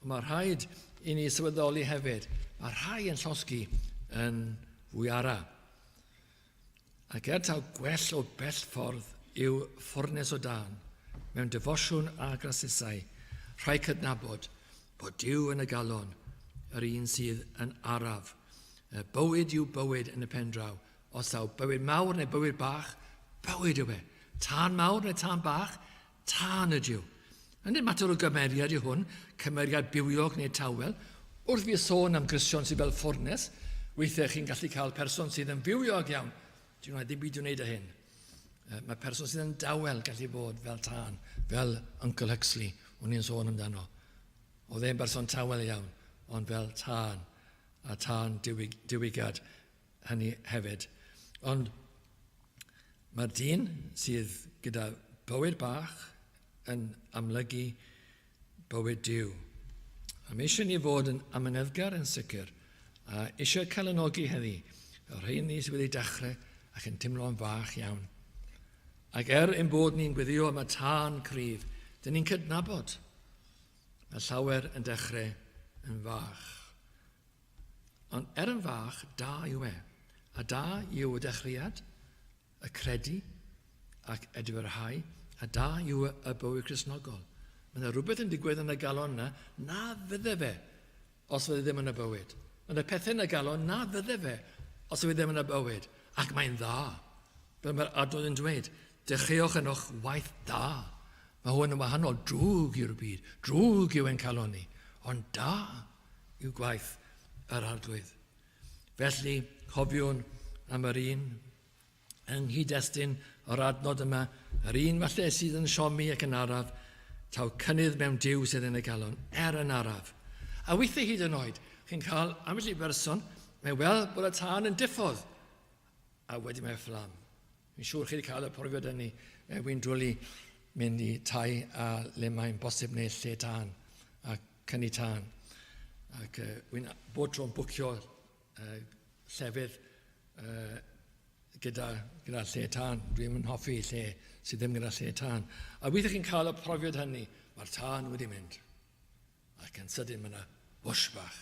Ond mae rhaid i ni sylweddoli hefyd, mae rhai yn llosgu yn fwy ara. Ac taw gwell o bell ffordd yw ffwrnes o dan, mewn defosiwn a grasysau, rhai cydnabod bod Duw yn y galon, yr un sydd yn araf. Bywyd yw bywyd yn y pen draw. Os taw bywyd mawr neu bywyd bach, bywyd yw e. Tân mawr neu tân bach, tân ydyw. Yn nid mater o gymeriad yw hwn, cymeriad bywiog neu tawel. Wrth fi sôn am Gristion sydd fel ffwrnes, weithiau chi'n gallu cael person sydd yn bywiog iawn. Dwi'n ddim byd yn gwneud y hyn. Mae person sydd yn dawel gallu bod fel tân, fel Uncle Huxley, o'n i'n sôn amdano. Oedd e'n berson tawel iawn, ond fel tân, a tân diwygad hynny hefyd. Ond mae'r dyn sydd gyda bywyd bach yn amlygu bywyd Duw. A mae eisiau ni fod yn amyneddgar yn sicr, a eisiau cael yn ogi heddi, fel rhain ni sydd wedi dechrau ac yn teimlo'n fach iawn. Ac ein bod ni'n gweddio am y tân cryf, dyn ni'n cydnabod. Mae llawer yn dechrau yn fach. Ond yn fach, da yw e. A da yw y dechreuad, y credu ac edfyrhau, a da yw y bywyd Cristnogol. Mae yna rhywbeth yn digwydd yn y galon yna, na fydde fe os fydde ddim yn y bywyd. Mae yna pethau yn y galon, na fydde fe os fydde ddim yn y bywyd. Ac mae'n dda. Fel mae'r adnod yn dweud, dechreuwch yn o'ch waith da. Mae hwn yn wahanol, drwg yw'r byd, drwg yw ein calon ni, ond da yw gwaith yr arglwydd. Felly, cofiwn am yr un yng nghyd-destun o'r adnod yma, yr un falle sydd yn siomi ac yn araf, taw cynnydd mewn Duw sydd yn y galon, yn araf. A weithiau hyd yn oed, chi'n cael ambell i berson, mae weld bod y tân yn diffodd, a wedi mae fflam. Mi'n siŵr chi wedi cael y profiad yna, wy'n drwlu mynd i tai a le mae'n bosib neu lle tân, a cynnu tân. Ac wy'n bod tro'n bwcio llefydd gyda lle tân. Dwi'n mynd hoffi lle sydd ddim gyda lle tân. A weithiau chi'n cael y profiad hynny, mae'r tân wedi mynd. Ac yn sydyn mae yna wwsh bach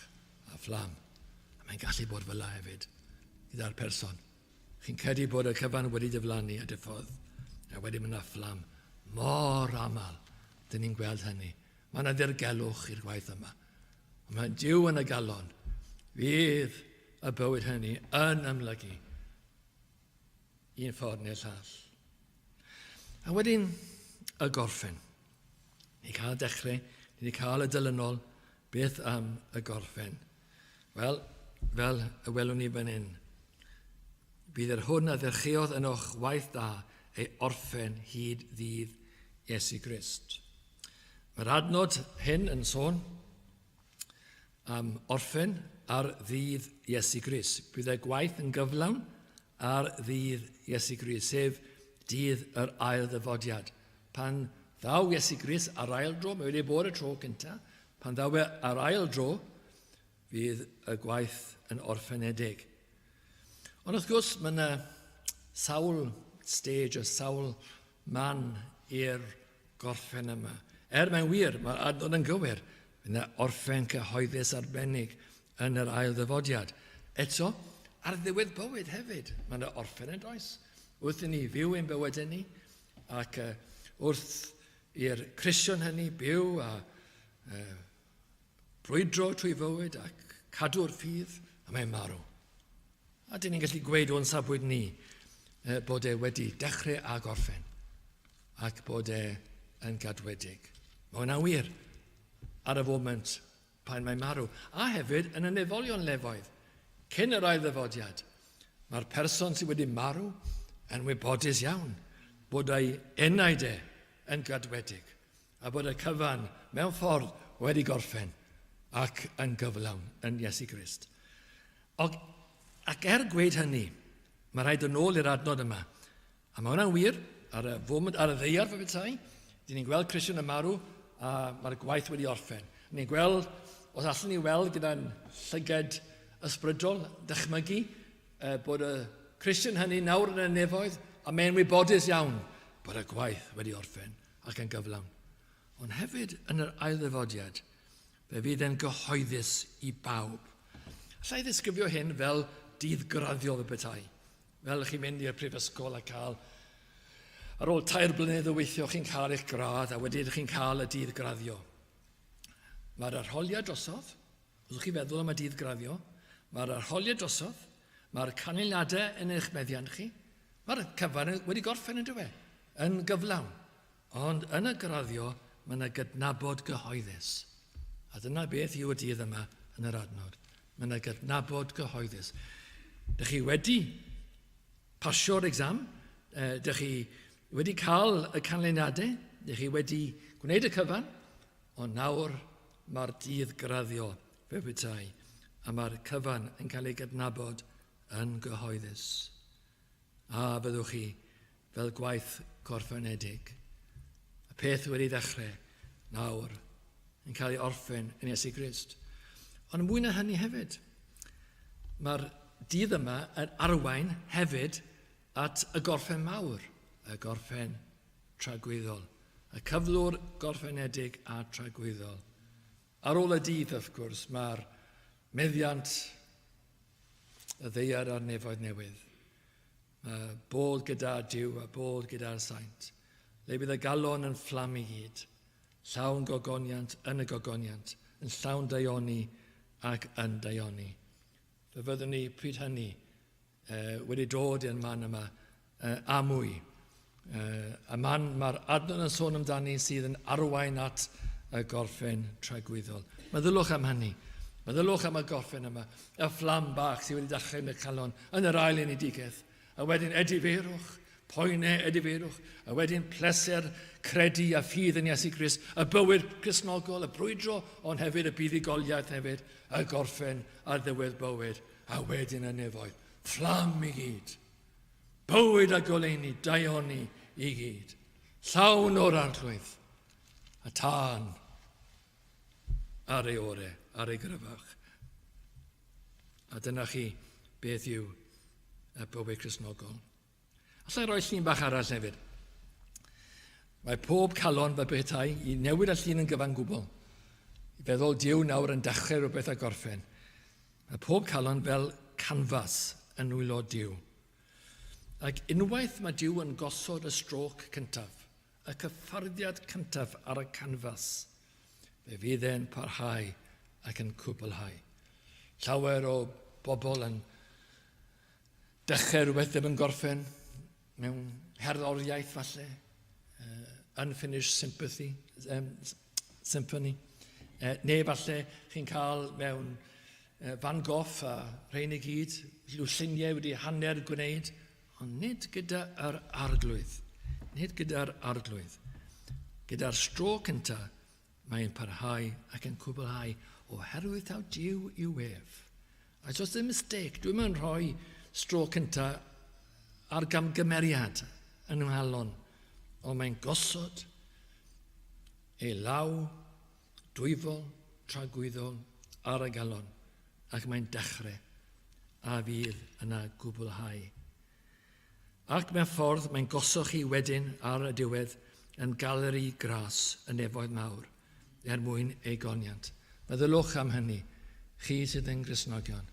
a fflam. A mae'n gallu bod fel hefyd gyda'r person. Chi'n credu bod y cyfan wedi diflannu a diffodd, A wedyn mae yna fflam mor aml. Dyn ni'n gweld hynny. Mae yna ddirgelwch i'r gwaith yma. Mae Duw yn y galon. Fydd y bywyd hynny yn ymlygu un ffordd neu'r llall. A wedyn y gorffen. Ni cael y dechrau, ni wedi cael y dilynol, beth am y gorffen. Wel, fel y welwn ni fan hyn, bydd yr hwn a ddechreuodd yn o'ch waith da ei orffen hyd ddydd Iesu Grist. Mae'r adnod hyn yn sôn am orffen ar ddydd Iesu Grist. Bydd y gwaith yn gyflawn ar ddydd Iesu Grist, sef dydd yr ail ddyfodiad. Pan ddaw Iesu Grist ar ail dro, mae wedi bod y tro cyntaf, pan ddaw ar ail dro, fydd y gwaith yn orffenedig. Ond wrth gwrs, mae yna sawl stage, o sawl man i'r gorffen yma. Mae'n wir, mae'r adnod yn gywir. Fydd yna orffen cyhoeddus arbennig yn yr ail ddyfodiad. Eto, ar ddiwedd bywyd hefyd, mae yna orffen yn does. Wrth i ni fyw ein bywyd ni, ac wrth i'r Cristion hynny byw a brwydro trwy fywyd ac cadw'r ffydd, a mae'n marw. A dyn ni'n gallu gweud o'n safbwynt ni bod e wedi dechrau a gorffen ac bod e yn gadwedig. Mae hwnna'n wir ar y foment pan mae'n marw. A hefyd yn y nefolion lefoedd, cyn yr ail ddyfodiad, mae'r person sydd wedi marw yn wybodus iawn bod ei enaid e yn gadwedig a bod y cyfan mewn ffordd wedi gorffen ac yn gyflawn yn Iesu Grist. Ac gweud hynny, mae rhaid yn ôl i'r adnod yma. A mae hwnna'n wir ar y foment, ar y ddeiar fe bethau. Dyn ni'n gweld Cristion yn marw a mae'r gwaith wedi orffen. Ni'n gweld, os allwn ni weld gyda'n llyged ysbrydol, dychmygu bod y Cristion hynny nawr yn y nefoedd a mae'n wybodus iawn bod y gwaith wedi orffen ac yn gyflawn. Ond hefyd yn yr ail ddyfodiad, fe fydd e'n gyhoeddus i bawb. Allai ddisgrifio hyn fel dydd graddio y bethau. Fel chi'n mynd i'r prifysgol a cael, ar ôl 3 blynedd o weithio, chi'n cael eich gradd a wedyn chi'n cael y dydd graddio. Mae'r arholiad drosodd, os ydych chi'n feddwl am y dydd graddio, mae'r arholiad drosodd, mae'r canlyniadau yn eich meddiant chi, mae'r cyfan wedi gorffen yn dywe, yn gyflawn. Ond yn y graddio, mae yna gydnabod gyhoeddus. A dyna beth yw y dydd yma yn yr adnod. Mae yna gydnabod gyhoeddus. Dych chi wedi pasio'r exam, dych chi wedi cael y canlyniadau, dych chi wedi gwneud y cyfan, ond nawr mae'r dydd graddio fe bwytai, a mae'r cyfan yn cael ei gydnabod yn gyhoeddus. A fyddwch chi fel gwaith gorffenedig. Y peth wedi ddechrau nawr yn cael ei orffen yn Iesu Grist. Ond mwy na hynny hefyd, mae'r dydd yma yn arwain hefyd at y gorffen mawr, y gorffen tragwyddol, y cyflwr gorffenedig a tragwyddol. Ar ôl y dydd, wrth gwrs, mae'r meddiant y ddeiar a'r nefoedd newydd. Mae bod gyda Duw a bod gyda'r saint. Le bydd y galon yn fflam i gyd, llawn gogoniant yn y gogoniant, yn llawn daioni ac yn daioni. Fe fyddwn ni pryd hynny wedi dod i'r man yma amwy. Y man mae'r adnod yn sôn amdani sydd yn arwain at y gorffen tragwyddol. Meddylwch am hynny. Meddylwch am y gorffen yma. Y fflam bach sydd wedi dechrau yn y calon yn yr ail unigedd. A wedyn ediferwch, poenau ediferwch. A wedyn pleser, credu a ffydd yn Iesu Grist. Y bywyd Cristnogol, y brwydro, ond hefyd y buddugoliaeth hefyd. Y gorffen ar ddiwedd bywyd. A wedyn y nefoedd. Fflam i gyd. Bywyd a goleuni, daioni i gyd. Llawn o'r arglwydd. A tân ar ei ore, ar ei gryfach. A dyna chi beth yw y bywyd Cristnogol. Allai roi llun bach arall hefyd. Mae pob calon fe bethau i newid y llun yn gyfan gwbl. I feddwl Duw nawr yn dechrau rhywbeth a gorffen. Mae pob calon fel canfas yn wylo Duw. Ac unwaith mae Duw yn gosod y stroc cyntaf, y cyffarddiad cyntaf ar y canfas, fe fydd e'n parhau ac yn cwblhau. Llawer o bobl yn dechrau rhywbeth ddim yn gorffen, mewn herddoriaeth falle, unfinished symphony. Neu falle chi'n cael mewn fan goff a rhain i gyd, lluniau wedi hanner gwneud, ond nid gyda'r arglwydd. Nid gyda'r arglwydd. Gyda'r stro cyntaf, mae'n parhau ac yn cwblhau oherwydd taw Duw i'w ef. A os dim mistake, dwi'n mynd rhoi stro cyntaf ar gamgymeriad yn nghalon, ond mae'n gosod ei law dwyfol, tragwyddol ar y galon, ac mae'n dechrau a fydd yna gwblhau. Ac mewn ffordd mae'n gosod chi wedyn ar y diwedd yn galeri gras yn nefoedd mawr, mwyn ei goniant. Meddylwch am hynny, chi sydd yn Gristnogion.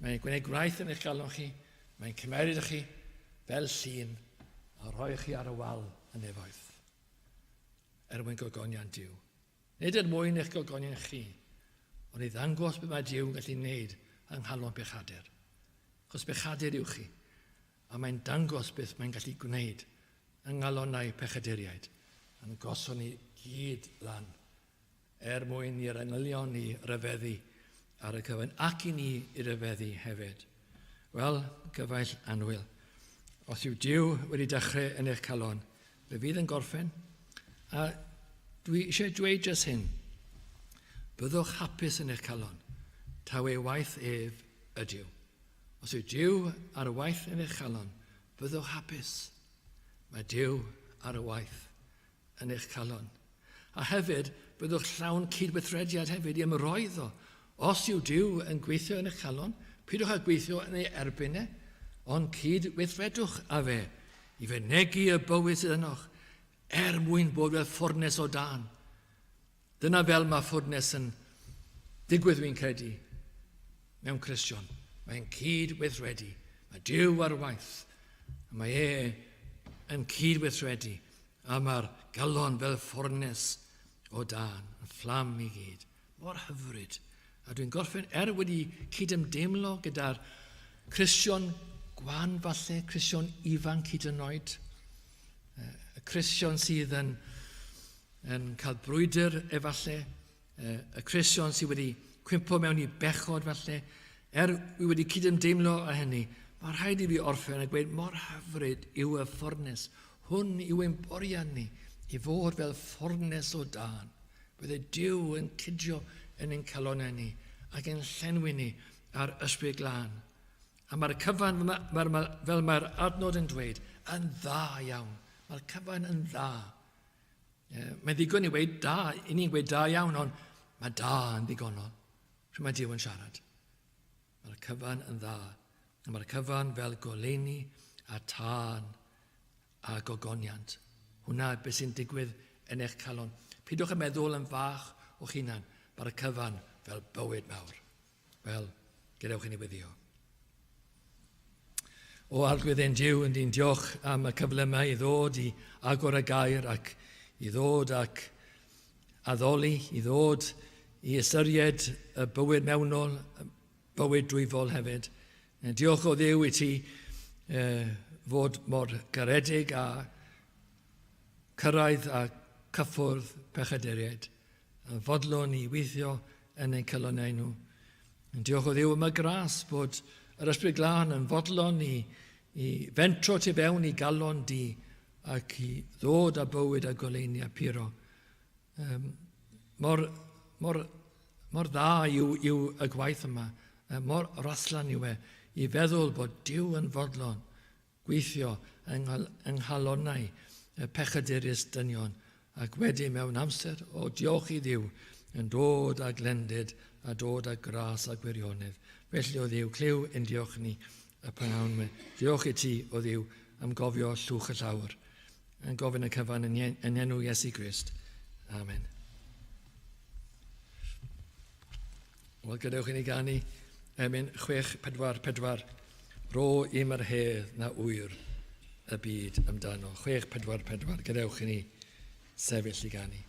Mae'n gwneud graith yn eich galon chi, mae'n cymeryd chi fel llun a rhoi chi ar y wal yn nefoedd. Mwyn gogoniant Duw. Nid mwyn eich gogoniant chi, ond i ddangos beth mae Duw yn gallu gwneud yng nghalon bechadur. Chos bechadur yw chi, a mae'n dangos beth mae'n gallu gwneud yng nghalonau pechaduriaid, yn gosod ni gyd lan, mwyn i'r angylion ni ryfeddu ar y cyfan, ac i ni i ryfeddu hefyd. Wel, gyfaill anwyl. Os yw Duw wedi dechrau yn eich calon, fe fydd yn gorffen, a dwi eisiau dweud jyst hyn. Byddwch hapus yn eich calon, taw ei waith ef ydyw. Os yw Duw ar y waith yn eich calon, byddwch hapus. Mae Duw ar y waith yn eich calon. A hefyd, byddwch llawn cydweithrediad hefyd i ymroeddo. Os yw Duw yn gweithio yn eich calon, pidwch â gweithio yn ei erbynau, ond cydweithredwch a fe, i fenegu y bywyd sydd ynoch, mwyn bod fel ffwrnes o dan. Dyna fel mae ffwrnes yn digwydd fi'n credu mewn Cristion. Mae'n cydweithredu. Mae Duw ar waith. Mae yn cydweithredu. A mae'r galon fel ffwrnes o dan. Yn fflam i gyd. Mor hyfryd. A dwi'n gorffen wedi cydymdeimlo gyda'r Cristion gwan falle, Cristion ifanc hyd yn oed. Y Cristion sydd yn cael brwydr efallai, y Cristion sydd wedi cwympo mewn i bechod falle, wi wedi cydymdeimlo â hynny, mae rhaid i fi orffen a gweud mor hyfryd yw y ffwrnes. Hwn yw ein borian ni, i fod fel ffwrnes o dan. Bydde Duw yn cydio yn ein calonau ni, ac yn llenwi ni ar ysbryd glân. A mae'r cyfan, fel mae'r adnod yn dweud, yn dda iawn. Mae'r cyfan yn dda. Mae'n ddigon i weid da, i ni'n gweud da iawn, ond mae da yn ddigonol. Rwy'n mae Duw yn siarad. Mae'r cyfan yn dda. A mae'r cyfan fel goleuni a tân a gogoniant. Hwna beth sy'n digwydd yn eich calon. Pidwch yn meddwl yn fach o'ch hunan. Mae'r cyfan fel bywyd mawr. Wel, gadewch i ni weddio. O arglwydd ein Duw, yn di'n diolch am y cyfle yma i ddod i agor y gair ac i ddod ac addoli, i ddod i ystyried y bywyd mewnol, y bywyd drwyfol hefyd. Diolch o Dduw i ti fod mor garedig a cyrraedd a cyffwrdd pechaduriaid. Fodlon i weithio yn ein calonau nhw. Diolch o Dduw am y gras bod yr ysbryd glân yn fodlon i fentro ti fewn i galon di ac i ddod â bywyd a goleuni a puro. Mor dda yw y gwaith yma, mor raslan yw i feddwl bod Duw yn fodlon gweithio yng nghalonau y pechadurus dynion ac wedi mewn amser o diolch i Dduw yn dod â glendid a dod â gras a gwirionedd. Felly o Dduw, clyw yn diolch ni y prynawn me. Diolch i ti o Dduw am gofio llwch y llawr. Yn gofyn y cyfan yn enw Iesu Grist. Amen. Wel, gadewch i ni ganu emyn 644. Ro i'm yr hedd na wyr y byd amdano. 644, gadewch i ni sefyll i ganu.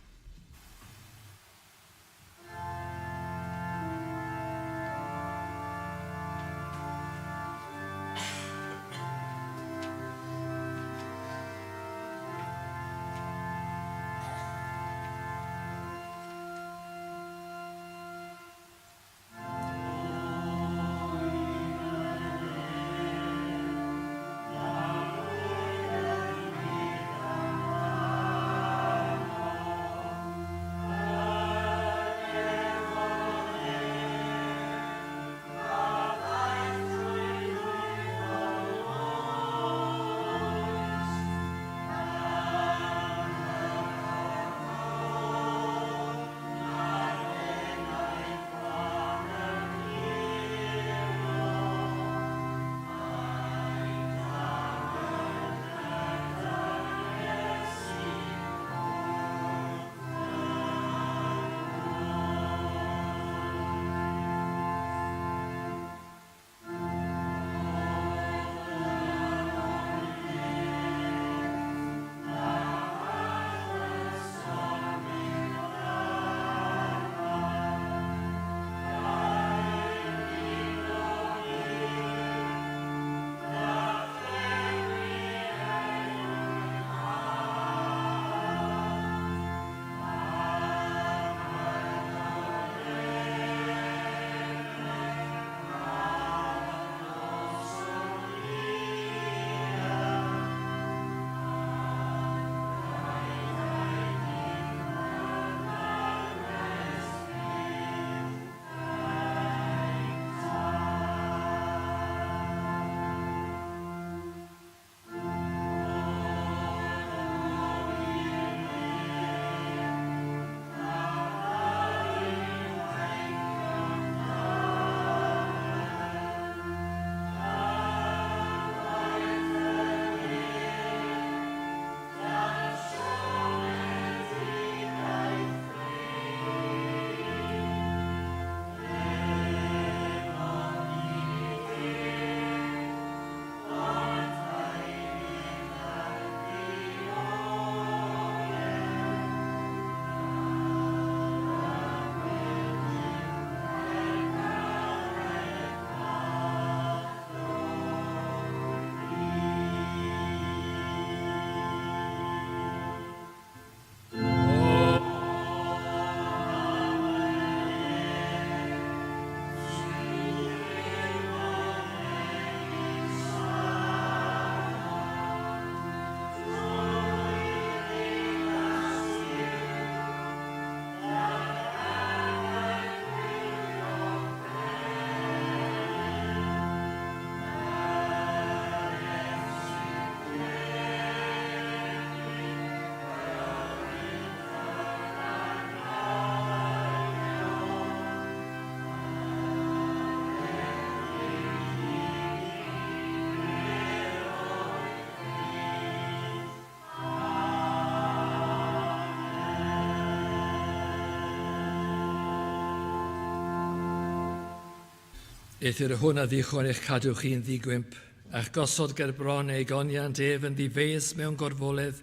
Eithir hwn a ddichon eich cadw chi'n ddigwymp, a'ch gosod ger bron ei goniant ef yn ddifeus mewn gorfoledd,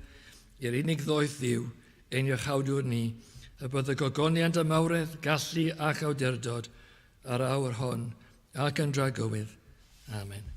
i'r unig ddoeth ddiw, ein chawdwr ni, y bydd y gogoniant y mawredd, gallu ac awdurdod, ar awr hon, ac yn dragywydd. Amen.